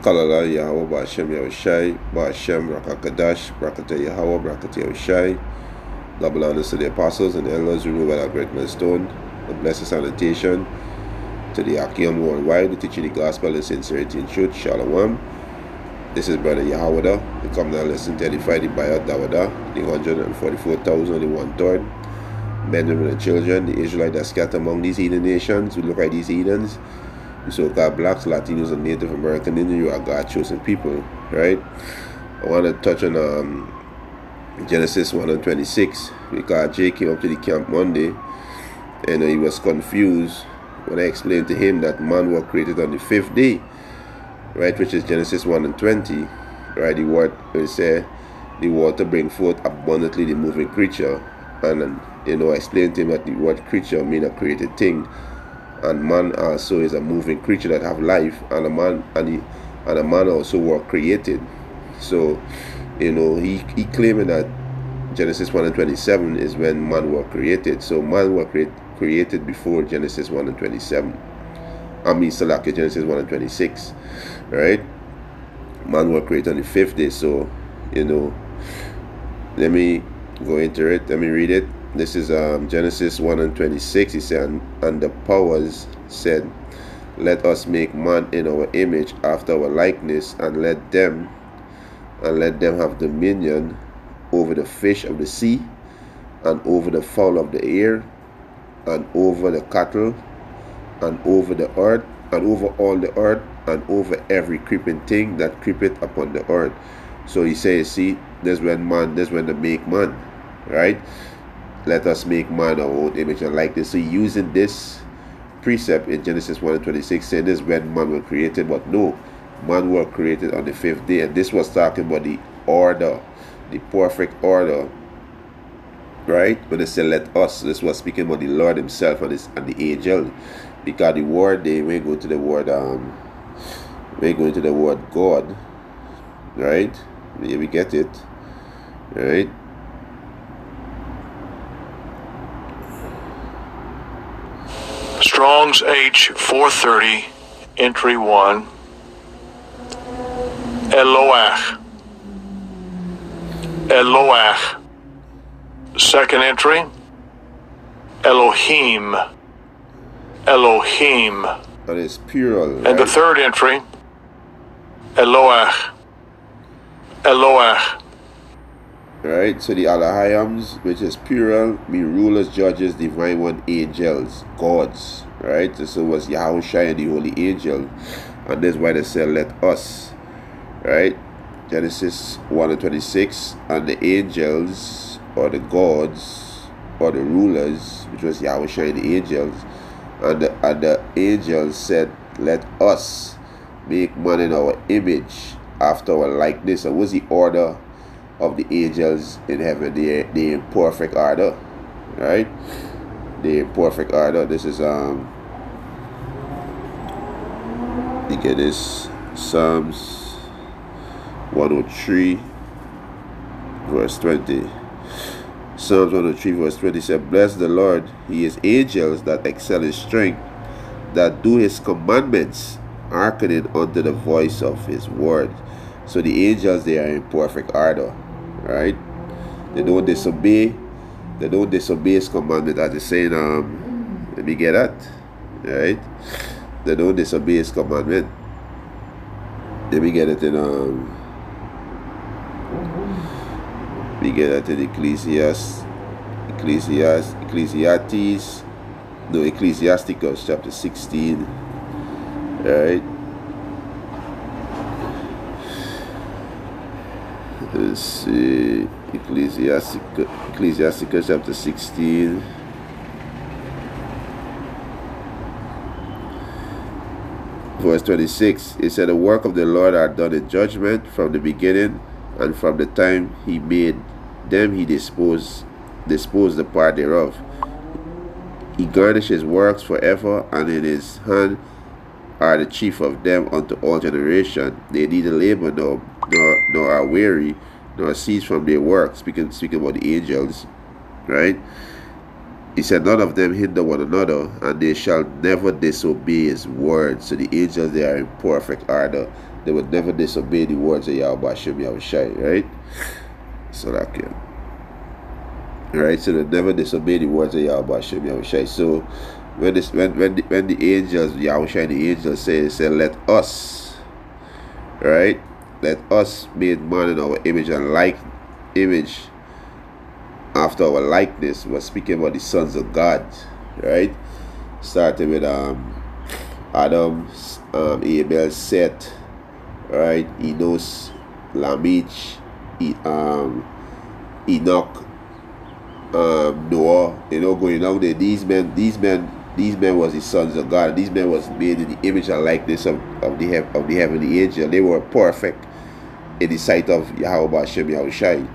Kalala Yahweh Ba'ashem Yahushai Ba'ashem Rakakadash Brakata Yahweh Brakata Yahushai. Double honors to the apostles and elders who rule by that great millstone. A blessed salutation to the Akim worldwide who teach you the gospel in sincerity and truth. Shalom. This is Brother Yahweh. We come now listen to Edify the Bayat Dawada, the 144,000, the 1/3. Men, women, and children, the Israelites that scatter among these heathen nations. We look at these heathens, the so-called blacks, Latinos, and Native American Indians. You are God's chosen people, right? I want to touch on Genesis 1:26, because Jay came up to the camp Monday, and he was confused when I explained to him that man was created on the 5th day, right, which is Genesis 1:20, right? The word will say, the water bring forth abundantly the moving creature, and I explained to him that the word creature mean a created thing, and man also is a moving creature that have life, and a man also was created. So he claiming that Genesis 1:27 is when man was created. So man was created before Genesis 1:27. Salaki, Genesis 1:26, right? Man was created on the 5th day. So let me go into it. Let me read it. This is Genesis 1:26. He said, and the powers said, let us make man in our image, after our likeness, and let them have dominion over the fish of the sea, and over the fowl of the air, and over the cattle, and over the earth, and over all the earth, and over every creeping thing that creepeth upon the earth. So he says, see, there's when they make man, right? Let us make man our own image and likeness. So using this precept in Genesis 1:26, saying this when man was created, but no, man was created on the 5th day, and this was talking about the order, the perfect order, right? When they said let us, this was speaking about the Lord himself and the angel, because the word they may go to the word God, right? Here we get it, right? Strong's H 430, entry 1. Eloach. Eloach. Second entry, Elohim. Elohim. And it's plural, right? And the third entry, Eloach. Eloach. Right, so the Alahiams, which is plural, mean rulers, judges, divine one, angels, gods, right? So it was Yahushua and the holy angel, and that's why they said let us, right? Genesis 1:26, and the angels, or the gods, or the rulers, which was Yahushua and the angels, and the angels said, let us make man in our image, after our likeness. And what's the order of the angels in heaven? They in perfect order, right? They in perfect order. This is you get this, Psalms 103 verse 20. Psalms 103 verse 20 said, bless the Lord, he is angels that excel in strength, that do his commandments, hearkening unto the voice of his word. So the angels, they are in perfect order, right? They don't disobey his commandment, as it's saying, let me get that, right? They don't disobey his commandment. Let me get it in we get it in Ecclesiasticus chapter 16, right? Let's see, Ecclesiasticus chapter 16, verse 26. It said, the work of the Lord are done in judgment from the beginning, and from the time he made them he disposed the part thereof. He garnished his works forever, and in his hand are the chief of them unto all generation. They neither labor nor are weary, nor cease from their work. Speaking about the angels, right? He said, none of them hinder one another, and they shall never disobey his word. So the angels, they are in perfect order. They would never disobey the words of Yahweh Hashem Yahushai, right? So that can. Right? So they never disobey the words of Yahweh Hashem Yahushai. So when the angels, Yahushai, the angels say, let us, right? Let us make man in our image and image after our likeness. Was speaking about the sons of God, right? Starting with Adam, Abel, Seth, right? Enos, Lamech, Enoch, Noah. Going on there. These men was the sons of God. These men was made in the image and likeness of the heavenly angel. They were perfect in the sight of Yahweh Hashem Yahushai.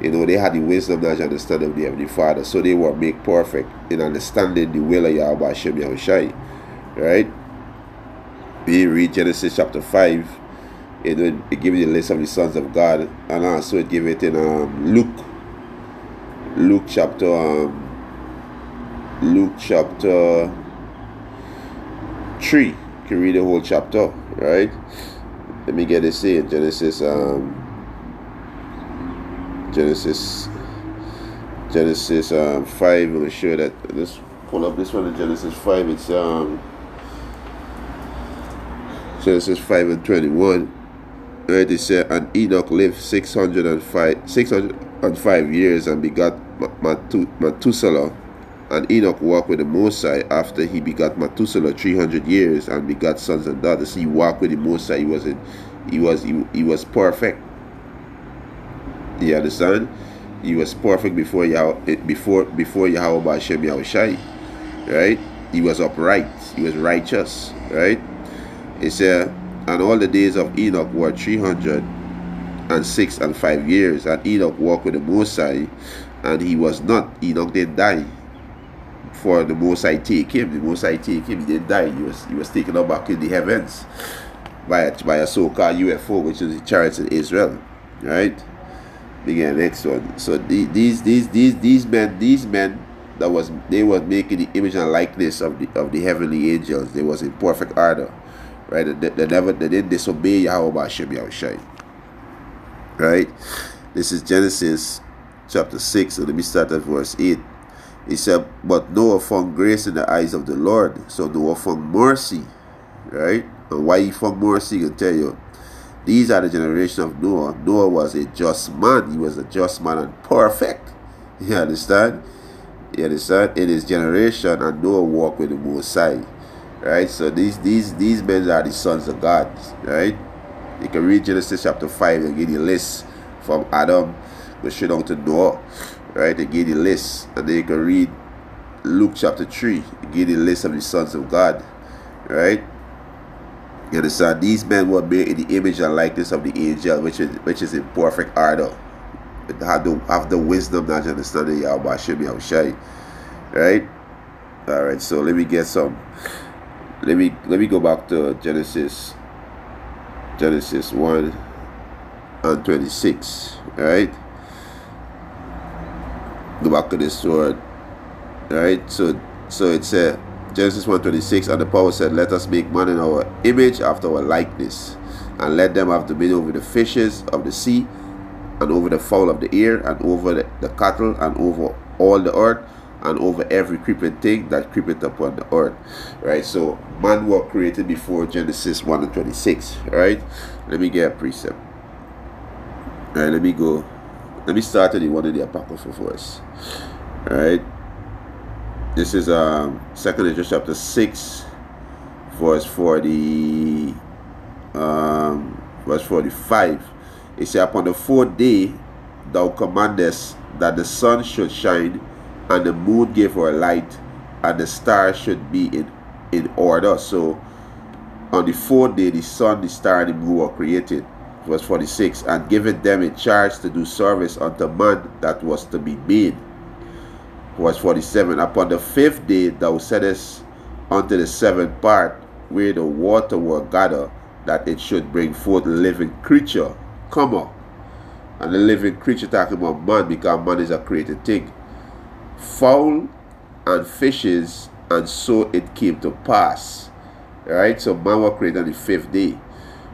They had the wisdom, knowledge, and understanding of the Heavenly Father. So they were made perfect in understanding the will of Yahweh Hashem Yahushai. Right? We read Genesis chapter 5. It gives you the list of the sons of God. And also it gives it in Luke chapter 3. You can read the whole chapter. Right? Let me get this in Genesis 5. I'm going to show that. Let's pull up this one in Genesis 5. It's Genesis 5:21. Right, it said, and Enoch lived 605 years and begot Methuselah. And Enoch walked with the Most High after he begot Methuselah 300 years and begot sons and daughters. He walked with the Most High. He was perfect. You understand? He was perfect before Yahweh Hashem Yahushai. Right? He was upright. He was righteous. Right? It said, and all the days of Enoch were 306 and 5 years, and Enoch walked with the Most High, and he was not. Enoch didn't die. For the Most High take him. The Most High take him. He didn't die. He was taken up back in the heavens by a so-called UFO, which is the chariots in Israel. Right? Begin next one. So these men they were making the image and likeness of the heavenly angels. They was in perfect order. Right? They didn't disobey Yahweh Hashem Yahushai. Right? This is Genesis chapter 6. So let me start at verse 8. He said, but Noah found grace in the eyes of the Lord. So Noah found mercy. Right? And why he found mercy, I can tell you. These are the generation of Noah. Noah was a just man. He was a just man and perfect. You understand? In his generation, and Noah walked with the Most High. Right? So these men are the sons of God. Right? You can read Genesis chapter 5 and get the list from Adam, go straight down to Noah. Right? They give the list. And then you can read Luke chapter 3. You get the list of the sons of God. Right? You understand? These men were made in the image and likeness of the angel, which is in perfect order. They have the wisdom, knowledge, and understanding of Yahweh Hashem Yahushai. Right? Alright, so let me get some. Let me go back to Genesis 1 and 26. Right? Go back to this word. Right? So it said Genesis 1:26, and the power said, let us make man in our image after our likeness, and let them have dominion over the fishes of the sea, and over the fowl of the air, and over the cattle, and over all the earth, and over every creeping thing that creepeth upon the earth. Right? So man was created before Genesis 1:26. Right? Let me get a precept. Right? Let me start at the one in the Apocrypha first. Right? This is 2 Ezra chapter 6, verse 45. It says, upon the fourth day thou commandest that the sun should shine, and the moon give her light, and the stars should be in order. So on the fourth day the sun, the star, and the moon were created. Verse 46, and given them in charge to do service unto man that was to be made. Verse 47, upon the fifth day thou settest unto the seventh part where the water were gathered, that it should bring forth a living creature. Come on. And the living creature talking about man, because man is a created thing. Fowl and fishes, and so it came to pass. Right? So man was created on the fifth day.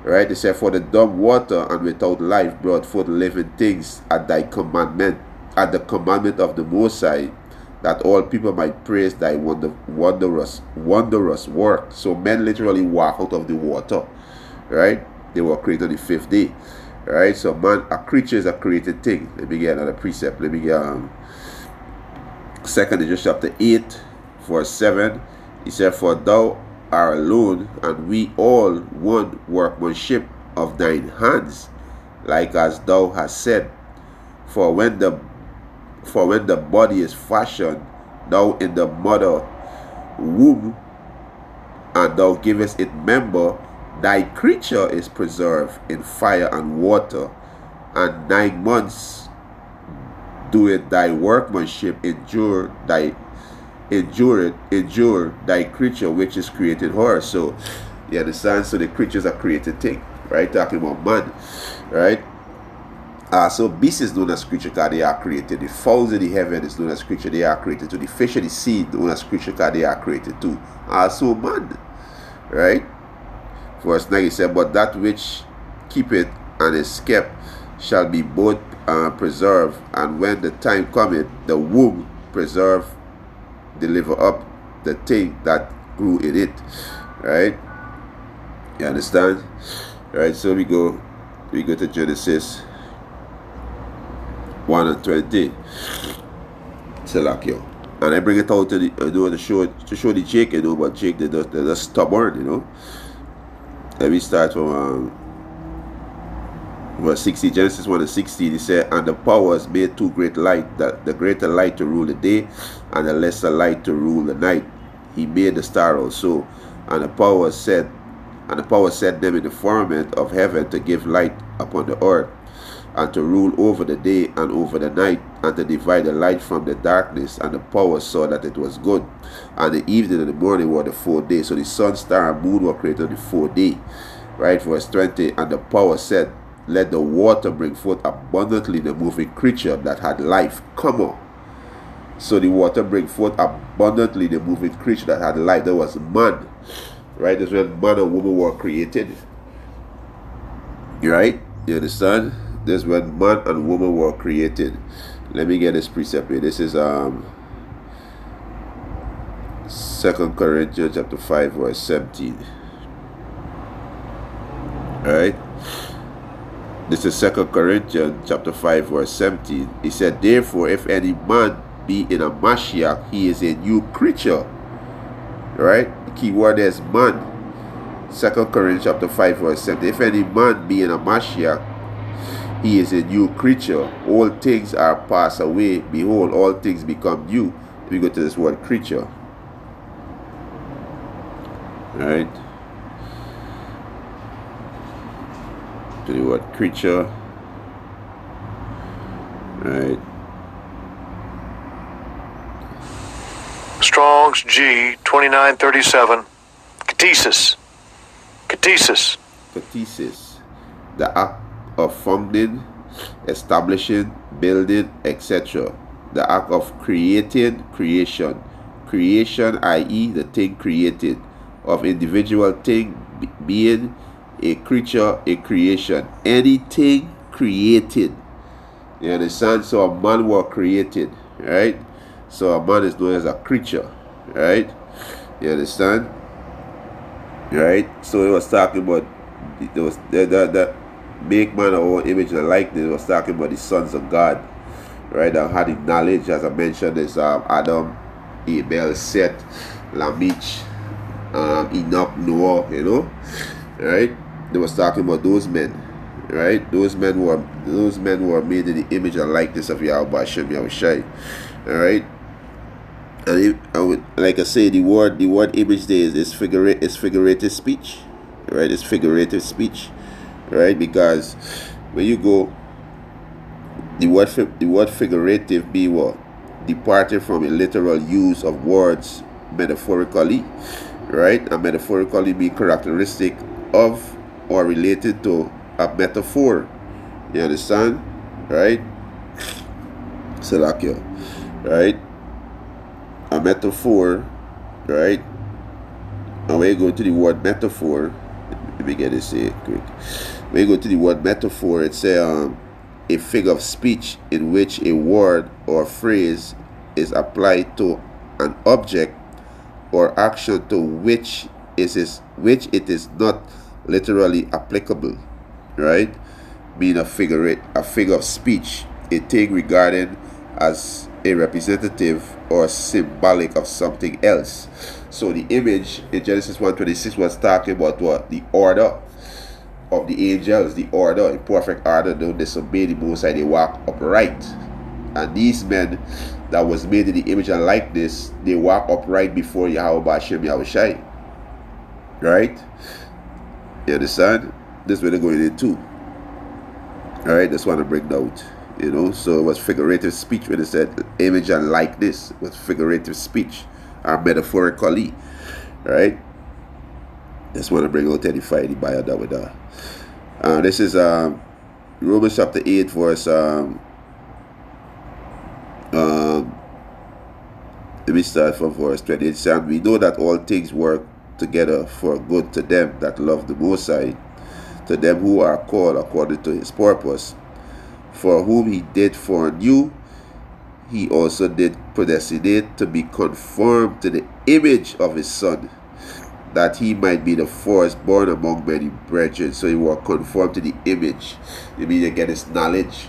Right? It said, for the dumb water and without life brought forth living things at thy commandment, at the commandment of the Most High, that all people might praise thy wondrous work. So men literally walk out of the water. Right? They were created on the fifth day. Right? So man, a creature is a created thing. Let me get another precept. Let me get 2 Edges chapter 8, verse 7. He said, for thou art alone, and we all one workmanship of thine hands, like as thou hast said. For when the body is fashioned, thou in the mother womb, and thou givest it member, thy creature is preserved in fire and water, and 9 months doeth thy workmanship endure thy creature which is created her. So you understand? So the creatures are created thing, right? Talking about man, right? So beasts is known as creature because they are created. The fowls in the heaven is known as creature, they are created too. The fish in the sea known as creature because they are created too. Also man, right? Verse 9 he said, but that which keepeth and is kept shall be both preserved, and when the time cometh, the womb preserve, deliver up the thing that grew in it. Right? You understand? Right? So we go to Genesis 1 and 20. Selakio. And I bring it out to the to show the Jake, but Jake they're stubborn, Let me start from verse 60, Genesis 1 and 16. He said, and the powers made two great light, that the greater light to rule the day, and the lesser light to rule the night. He made the star also, and the power set them in the firmament of heaven to give light upon the earth, and to rule over the day and over the night, and to divide the light from the darkness. And the power saw that it was good. And the evening and the morning were the 4th day. So the sun, star, and moon were created on the 4th day. Right, verse 20. And the power said, let the water bring forth abundantly the moving creature that had life. Come on. So the water bring forth abundantly the moving creature that had life. That was man. Right? That's when man and woman were created. Right? You understand? This is when man and woman were created. Let me get this precept here. This is 2 Corinthians chapter 5 verse 17. Alright? This is 2 Corinthians chapter 5 verse 17. He said, therefore, if any man be in a Mashiach, he is a new creature. Right? The key word is man. 2 Corinthians chapter 5 verse 17. If any man be in a Mashiach, he is a new creature. All things are passed away. Behold, all things become new. We go to this word creature. Right? To the word creature. Right? Strong's G 2937. Catesis. Catesis. Catesis. The act of founding, establishing, building, etc. The act of creating, creation. Creation, i.e. the thing created. Of individual thing being a creature, a creation. Anything created. You understand? So a man was created. Right? So a man is known as a creature. Right? You understand? Right? So it was talking about the make man our image and likeness. It was talking about the sons of God. Right? That had knowledge, as I mentioned, is Adam, Abel, Seth, Lamech, Enoch, Noah, right? They was talking about those men, right? Those men were made in the image and likeness of Yahweh Hashem Yahushai, all right? And like I say, the word image there is figurative speech, right? It's figurative speech, right? Because when you go, the word figurative be what? Departed from a literal use of words metaphorically, right? And metaphorically be characteristic of or related to a metaphor. You understand? Right? Salakia. Right? A a metaphor, right? And when you go to the word metaphor, let me get this here quick. When you go to the word metaphor, it's a figure of speech in which a word or phrase is applied to an object or action to which it is not literally applicable, right? Being a figure of speech, a thing regarded as a representative or symbolic of something else. So the image in Genesis 1:26 was talking about what? The order of the angels, the order, in perfect order. Don't disobey the Most High, they walk upright. And these men that was made in the image and likeness, they walk upright before Yahweh Bashem Yahushai. Right? You understand? This is where they're going into. Alright, that's what I bring out. You know, so it was figurative speech when they said image and likeness. It was figurative speech, or metaphorically. Right? That's what I bring out edify the Bible that with that. This is Romans chapter 8 verse let me start from verse 28. It says, we know that all things work together for good to them that love the Most High, to them who are called according to his purpose. For whom he did foreknew, he also did predestinate to be conformed to the image of his Son, that he might be the firstborn among many brethren. So he was conformed to the image. You mean you get his knowledge,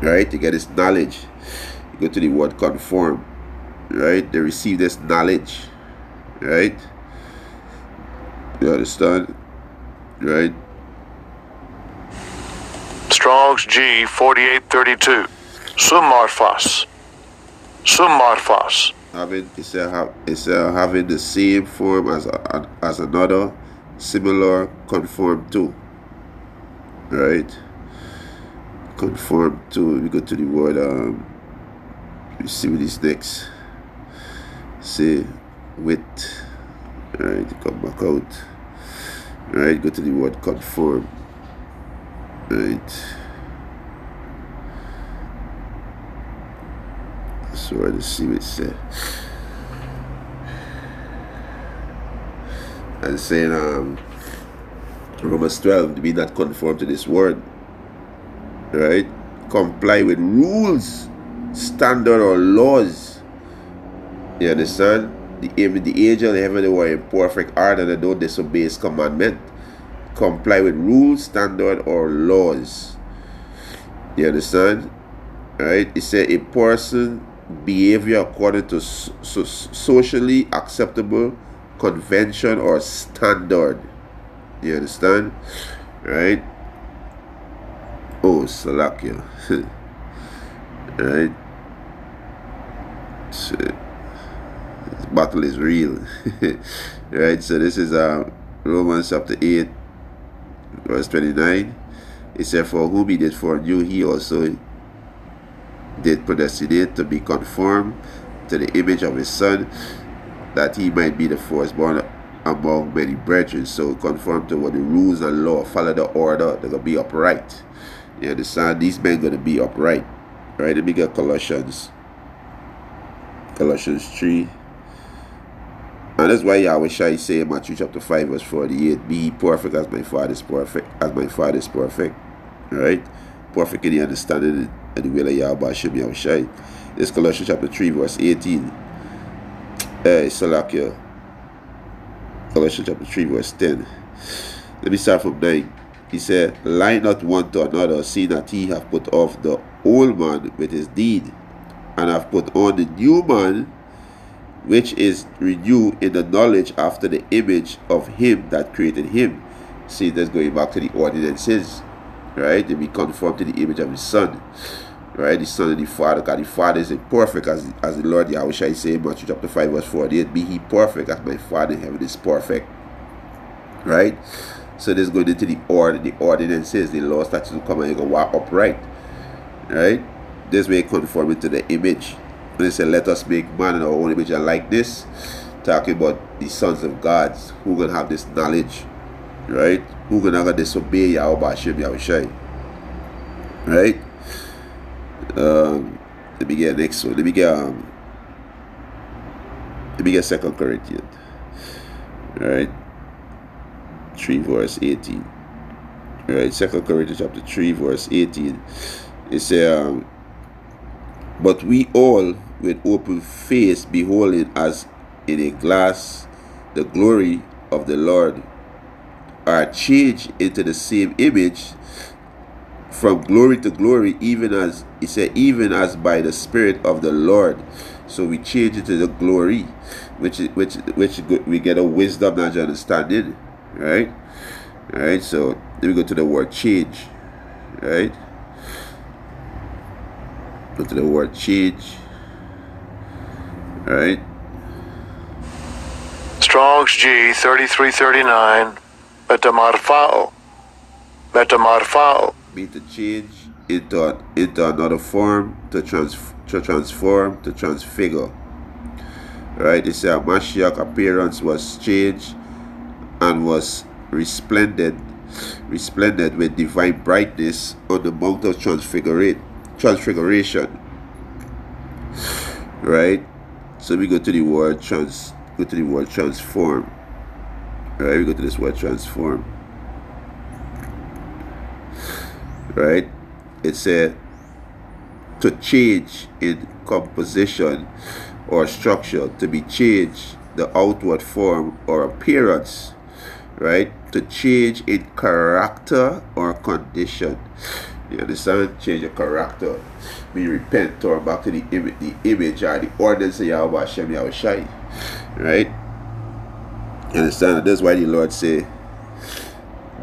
right? You get his knowledge. You go to the word conform, right? They receive this knowledge, right? You understand, right? Strong's G 4832. Sumarfas. Having having the same form as another, similar, conform to, right? Conform to. We go to the word. We see what is next. Say with. Right, come back out. Right, go to the word conform. Right. So let's see what it says. And saying Romans 12, to be not conformed to this word. Right? Comply with rules, standard or laws. You understand? The angel in heaven, they were in perfect order and they don't disobey his commandment. Comply with rules, standard or laws. You understand? Right? It said a person behavior according to socially acceptable convention or standard. You understand? Right? Oh, Salakia. Right? So, this battle is real. Right? So this is Romans chapter 8 verse 29. It said, for whom he did foreknew, he also did predestinate to be conformed to the image of his Son, that he might be the firstborn among many brethren. So conform to what the rules and law, follow the order, they're going to be upright. You understand? These men going to be upright. Right? Let me get Colossians 3. And that's why Yahweh Shai say in Matthew chapter 5 verse 48, be ye perfect as my Father is perfect, Right? Perfect in the understanding and the will of Yahweh Hashem Yahushai. This Colossians chapter 3 verse 18. Salakia. Colossians chapter 3 verse 10. Let me start from 9. He said, lie not one to another, seeing that he have put off the old man with his deed, and have put on the new man, which is renewed in the knowledge after the image of him that created him. See, that's going back to the ordinances. Right? To be conformed to the image of his Son. Right? The Son and the Father. God the Father is perfect, as the Lord Yahweh Shai say in Matthew chapter 5 verse 48. Be he perfect as my Father in heaven is perfect. Right? So this is going into the ordinances, the law, statutes to come and you can walk upright. Right? This way conforming to the image. When they say let us make man in our own image and likeness, talking about the sons of God who gonna have this knowledge. Right? Who gonna disobey Yahweh Hashem Yahushai. Right? Let me get next one. Let me get Let me get 2 Corinthians. Alright. 3 verse 18. Alright, 2 Corinthians chapter 3 verse 18. It says, but we all with open face beholding as in a glass the glory of the Lord are changed into the same image from glory to glory, even as it said, even as by the Spirit of the Lord. So we change into the glory, which we get a wisdom, knowledge, understanding, right? All right. So then we go to the word change, right? Go to the word change, all right? Strong's G 3339. Metamorphao. Metamorphao. Mean to change into another form, to transform, to transfigure. Right? It says Mashiach appearance was changed and was resplendent with divine brightness on the Mount of Transfiguration. Right? So we go to the word transform. Right? We go to this word transform. Right? It said to change in composition or structure, to be changed the outward form or appearance, right? To change in character or condition. You understand? Change your character. We repent, turn back to the image or the ordinance of Yahweh Hashem Yahushai. Right? You understand? That's why the Lord say,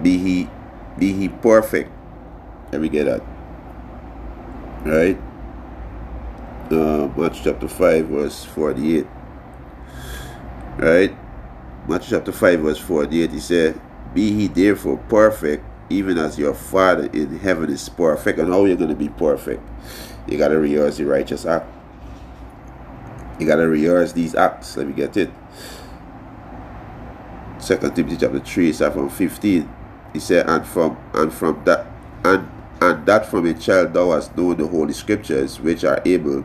be he perfect. Let me get that. Right? Matthew chapter 5 verse 48. Right? Matthew chapter 5 verse 48, he said, be ye therefore perfect, even as your Father in heaven is perfect. And how are you going to be perfect? You got to rehearse the righteous act. You got to rehearse these acts. Let me get it. 2 Timothy chapter 3, start from 15. He said, and that from a child thou hast known the holy scriptures, which are able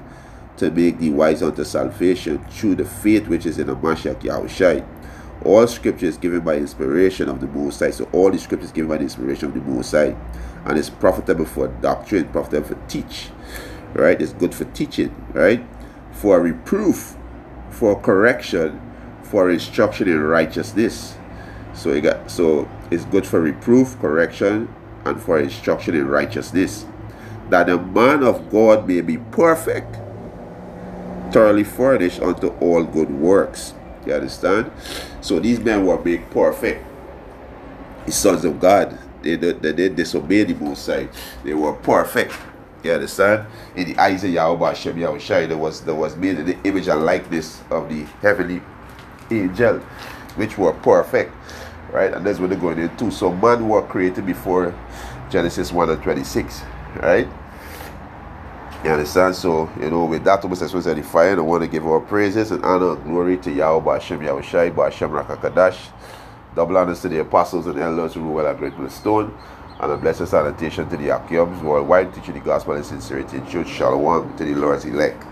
to make thee wise unto salvation through the faith which is in the Mashiach Yahushai. All scripture is given by inspiration of the Most High. So all the scripture is given by the inspiration of the Most High, and it's profitable for doctrine, profitable for teach. Right? It's good for teaching. Right? For reproof, for correction, for instruction in righteousness. So it's good for reproof, correction, and for instruction in righteousness, that the man of God may be perfect, thoroughly furnished unto all good works. You understand? So these men were made perfect. The sons of God. They didn't disobey the Most High. They were perfect. You understand? In the eyes of Yahweh Hashem Yahushai, there was made in the image and likeness of the heavenly angel, which were perfect. Right? And that's what they're going into. So man were created before Genesis 1 and 26. Right? You understand? So, with that, almost as well as edifying, I want to give our praises and honor and glory to Yahweh Hashem Yahushai, Hashem Rakakadash. Double honors to the apostles and elders who rule at Great Millstone, and a blessed salutation to the Akiums worldwide, teaching the gospel in sincerity and truth. Shalom to the Lord's elect.